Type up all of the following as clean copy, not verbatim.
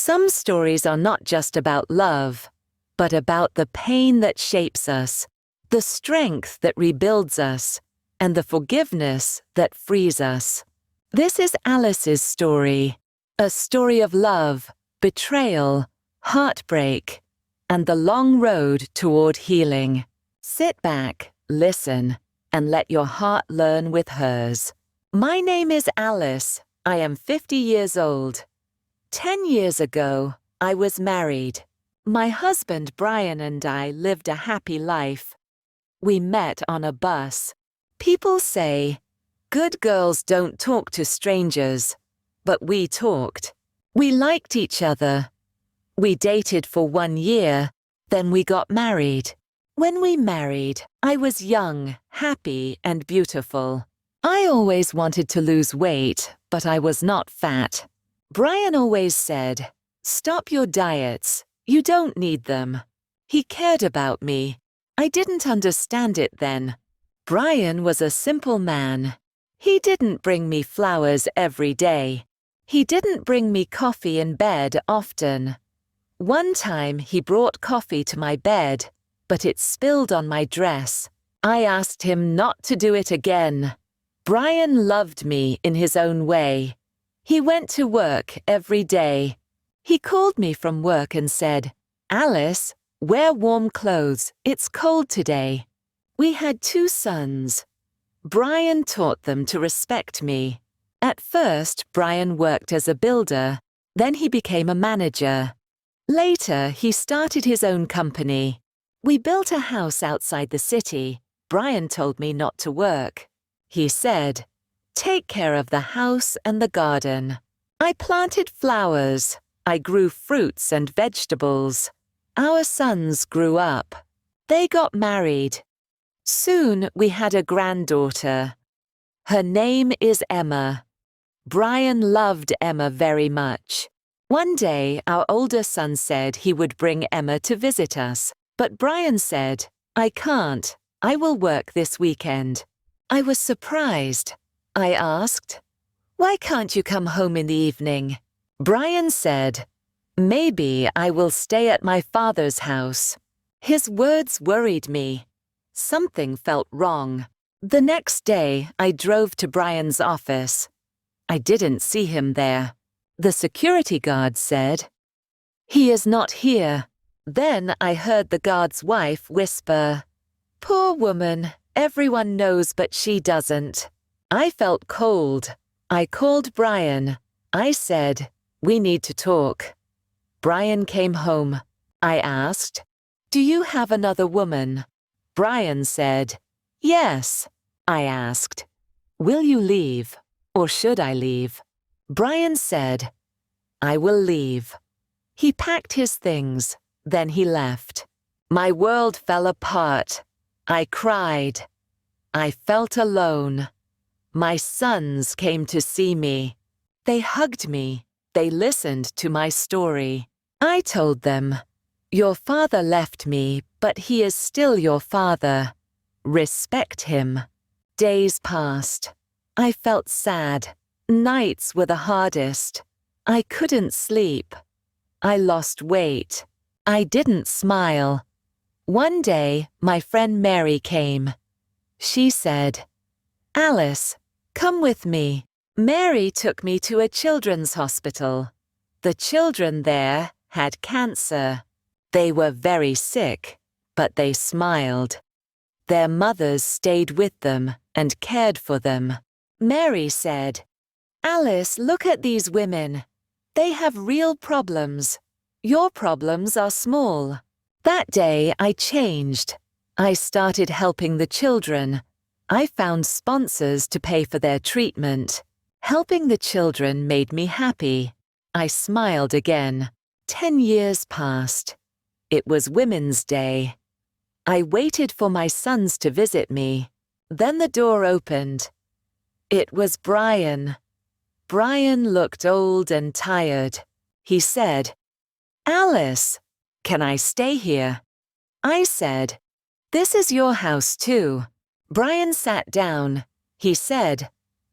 Some stories are not just about love, but about the pain that shapes us, the strength that rebuilds us, and the forgiveness that frees us. This is Alice's story, a story of love, betrayal, heartbreak, and the long road toward healing. Sit back, listen, and let your heart learn with hers. My name is Alice. I am 50 years old. 10 years ago, I was married. My husband Brian and I lived a happy life. We met on a bus. People say, good girls don't talk to strangers, but we talked. We liked each other. We dated for 1 year, then we got married. When we married, I was young, happy, and beautiful. I always wanted to lose weight, but I was not fat. Brian always said, "Stop your diets. You don't need them." He cared about me. I didn't understand it then. Brian was a simple man. He didn't bring me flowers every day. He didn't bring me coffee in bed often. One time he brought coffee to my bed, but it spilled on my dress. I asked him not to do it again. Brian loved me in his own way. He went to work every day. He called me from work and said, "Alice, wear warm clothes. It's cold today." We had 2 sons. Brian taught them to respect me. At first, Brian worked as a builder. Then he became a manager. Later, he started his own company. We built a house outside the city. Brian told me not to work. He said, "Take care of the house and the garden." I planted flowers. I grew fruits and vegetables. Our sons grew up. They got married. Soon we had a granddaughter. Her name is Emma. Brian loved Emma very much. One day, our older son said he would bring Emma to visit us, but Brian said, "I can't. I will work this weekend." I was surprised. I asked, "Why can't you come home in the evening?" Brian said, "Maybe I will stay at my father's house." His words worried me. Something felt wrong. The next day, I drove to Brian's office. I didn't see him there. The security guard said, "He is not here." Then I heard the guard's wife whisper, "Poor woman, everyone knows but she doesn't." I felt cold. I called Brian. I said, "We need to talk." Brian came home. I asked, "Do you have another woman?" Brian said, "Yes." I asked, "Will you leave, or should I leave?" Brian said, "I will leave." He packed his things, then he left. My world fell apart. I cried. I felt alone. My sons came to see me. They hugged me. They listened to my story. I told them, "Your father left me, but he is still your father. Respect him." Days passed. I felt sad. Nights were the hardest. I couldn't sleep. I lost weight. I didn't smile. One day, my friend Mary came. She said, "Alice, come with me." Mary took me to a children's hospital. The children there had cancer. They were very sick, but they smiled. Their mothers stayed with them and cared for them. Mary said, "Alice, look at these women. They have real problems. Your problems are small." That day, I changed. I started helping the children. I found sponsors to pay for their treatment. Helping the children made me happy. I smiled again. 10 years passed. It was Women's Day. I waited for my sons to visit me. Then the door opened. It was Brian. Brian looked old and tired. He said, "Alice, can I stay here?" I said, "This is your house too." Brian sat down. He said,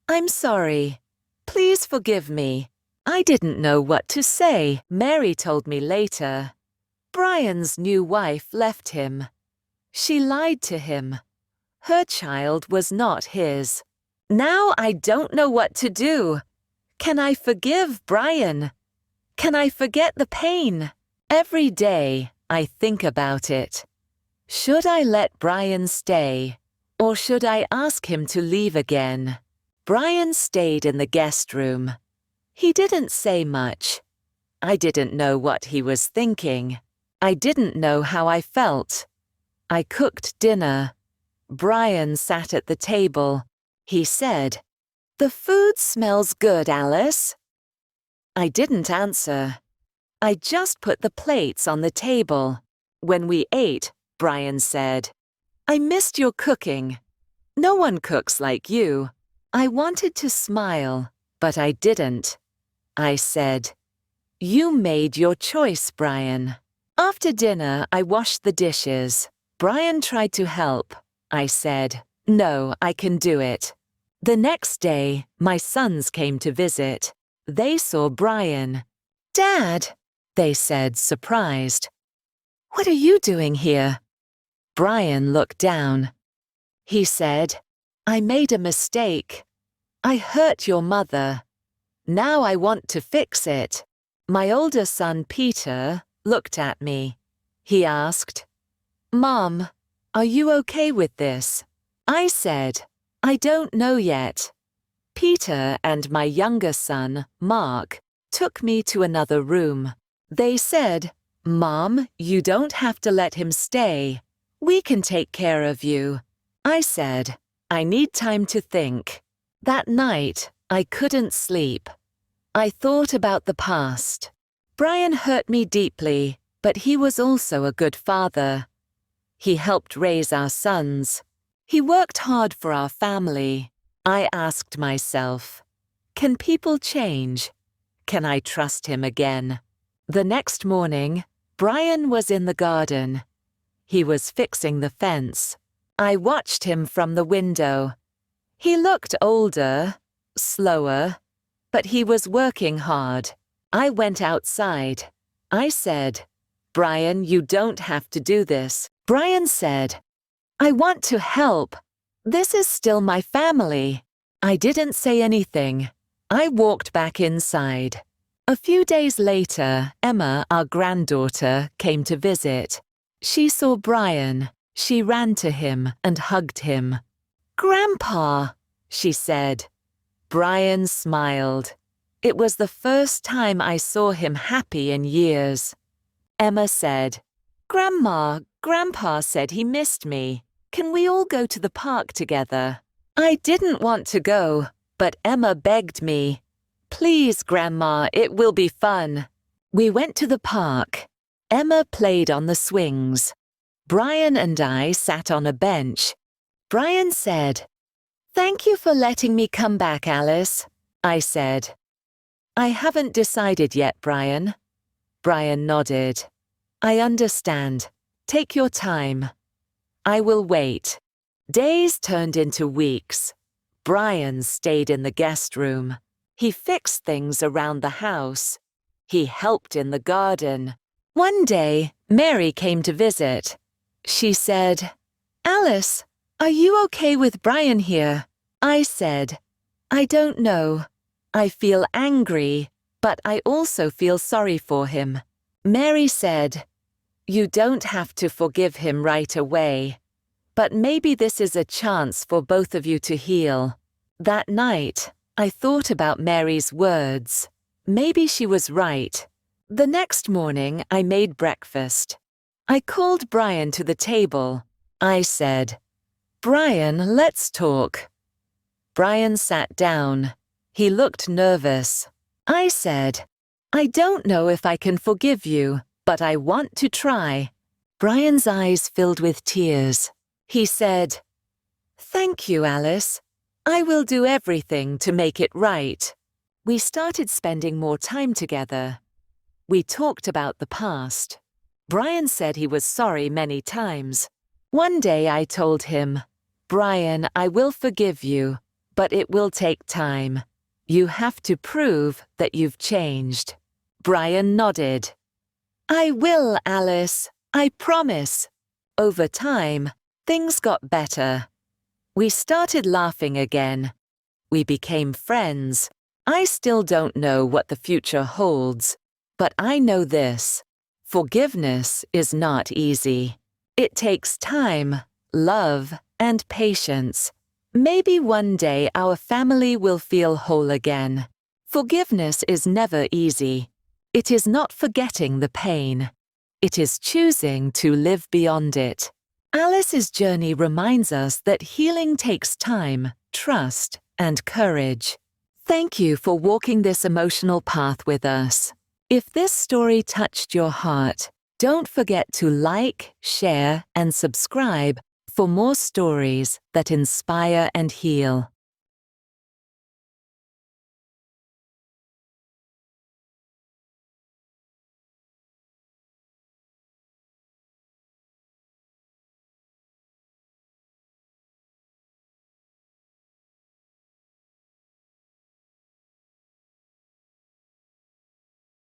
"I'm sorry. Please forgive me. I didn't know what to say. Mary told me later. Brian's new wife left him. She lied to him. Her child was not his. Now I don't know what to do. Can I forgive Brian? Can I forget the pain? Every day I think about it. Should I let Brian stay, or should I ask him to leave again? Brian stayed in the guest room. He didn't say much. I didn't know what he was thinking. I didn't know how I felt. I cooked dinner. Brian sat at the table. He said, "The food smells good, Alice." I didn't answer. I just put the plates on the table. When we ate, Brian said, "I missed your cooking. No one cooks like you." I wanted to smile, but I didn't. I said, "You made your choice, Brian." After dinner, I washed the dishes. Brian tried to help. I said, "No, I can do it." The next day, my sons came to visit. They saw Brian. "Dad," they said, surprised. "What are you doing here?" Brian looked down. He said, "I made a mistake. I hurt your mother. Now I want to fix it." My older son, Peter, looked at me. He asked, "Mom, are you okay with this?" I said, "I don't know yet." Peter and my younger son, Mark, took me to another room. They said, "Mom, you don't have to let him stay. We can take care of you." I said, "I need time to think." That night, I couldn't sleep. I thought about the past. Brian hurt me deeply, but he was also a good father. He helped raise our sons. He worked hard for our family. I asked myself, can people change? Can I trust him again? The next morning, Brian was in the garden. He was fixing the fence. I watched him from the window. He looked older, slower, but he was working hard. I went outside. I said, "Brian, you don't have to do this." Brian said, "I want to help. This is still my family." I didn't say anything. I walked back inside. A few days later, Emma, our granddaughter, came to visit. She saw Brian. She ran to him and hugged him. "Grandpa," she said. Brian smiled. It was the first time I saw him happy in years. Emma said, "Grandma, Grandpa said he missed me. Can we all go to the park together?" I didn't want to go, but Emma begged me. "Please, Grandma, it will be fun." We went to the park. Emma played on the swings. Brian and I sat on a bench. Brian said, "Thank you for letting me come back, Alice." I said, "I haven't decided yet, Brian." Brian nodded. "I understand. Take your time." I will wait. Days turned into weeks. Brian stayed in the guest room. He fixed things around the house. He helped in the garden. One day, Mary came to visit. She said, "Alice, are you okay with Brian here?" I said, "I don't know. I feel angry, but I also feel sorry for him." Mary said, "You don't have to forgive him right away, but maybe this is a chance for both of you to heal." That night, I thought about Mary's words. Maybe she was right. The next morning, I made breakfast. I called Brian to the table. I said, "Brian, let's talk." Brian sat down. He looked nervous. I said, "I don't know if I can forgive you, but I want to try." Brian's eyes filled with tears. He said, "Thank you, Alice. I will do everything to make it right." We started spending more time together. We talked about the past. Brian said he was sorry many times. One day I told him, "Brian, I will forgive you, but it will take time. You have to prove that you've changed. Brian nodded. I will, Alice. I promise. Over time, things got better. We started laughing again. We became friends. I still don't know what the future holds, but I know this. Forgiveness is not easy. It takes time, love, and patience. Maybe one day our family will feel whole again. Forgiveness is never easy. It is not forgetting the pain. It is choosing to live beyond it. Alice's journey reminds us that healing takes time, trust, and courage. Thank you for walking this emotional path with us. If this story touched your heart, don't forget to like, share, and subscribe for more stories that inspire and heal.